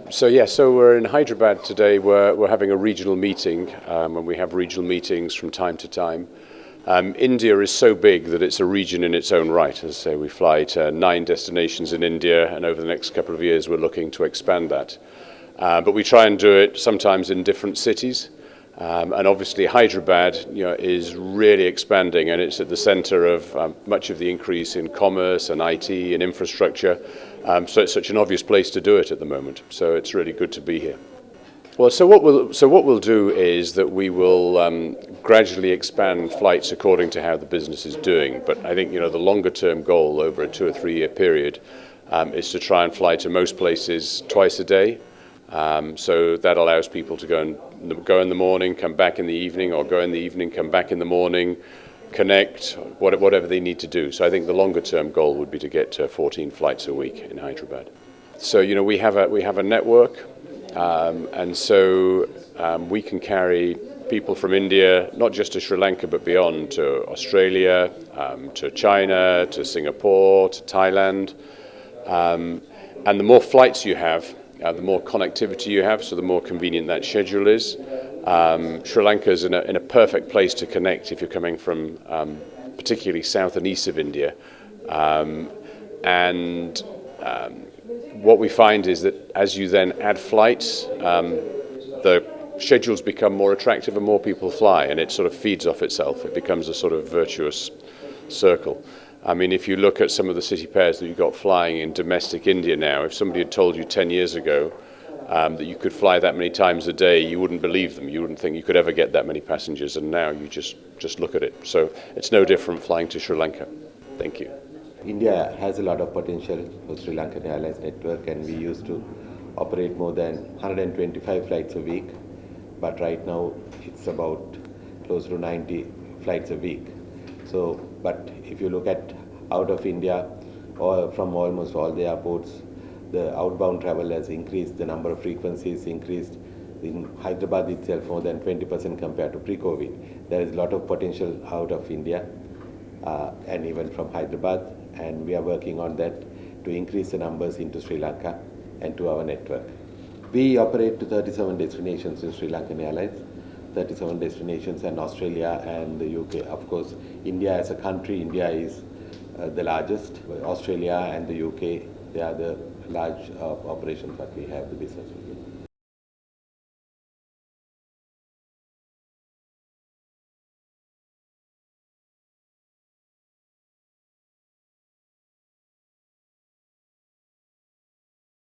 So we're in Hyderabad today. We're having a regional meeting, and we have regional meetings from time to time. India is so big that it's a region in its own right. As I say, we fly to 9 destinations in India, and over the next couple of years we're looking to expand that. But we try and do it sometimes in different cities. And obviously Hyderabad, is really expanding, and it's at the centre of much of the increase in commerce and IT and infrastructure. So it's such an obvious place to do it at the moment. So it's really good to be here. Well, so what we'll do is that we will gradually expand flights according to how the business is doing. But I think the longer term goal over a 2 or 3 year period is to try and fly to most places twice a day. So that allows people to go in the morning, come back in the evening, or go in the evening, come back in the morning, connect, whatever they need to do. So I think the longer term goal would be to get to 14 flights a week in Hyderabad. So we have a network, and so we can carry people from India, not just to Sri Lanka but beyond, to Australia, to China, to Singapore, to Thailand, and the more flights you have, the more connectivity you have, so the more convenient that schedule is. Sri Lanka is in a perfect place to connect if you're coming from particularly south and east of India. And what we find is that as you then add flights, the schedules become more attractive and more people fly, and it sort of feeds off itself. It becomes a sort of virtuous circle. I mean, if you look at some of the city pairs that you've got flying in domestic India now, if somebody had told you 10 years ago that you could fly that many times a day, you wouldn't believe them. You wouldn't think you could ever get that many passengers, and now you just look at it. So it's no different flying to Sri Lanka. Thank you. India has a lot of potential for Sri Lankan Airlines network, and we used to operate more than 125 flights a week, but right now it's about close to 90 flights a week. So, but if you look at out of India, or from almost all the airports, the outbound travel has increased, the number of frequencies increased. In Hyderabad itself, more than 20% compared to pre-COVID. There is a lot of potential out of India and even from Hyderabad, and we are working on that to increase the numbers into Sri Lanka and to our network. We operate to 37 destinations in Sri Lankan Airlines, 37 destinations, and Australia and the UK. Of course, India as a country, India is the largest. Australia and the UK, they are the large operations that we have the business with.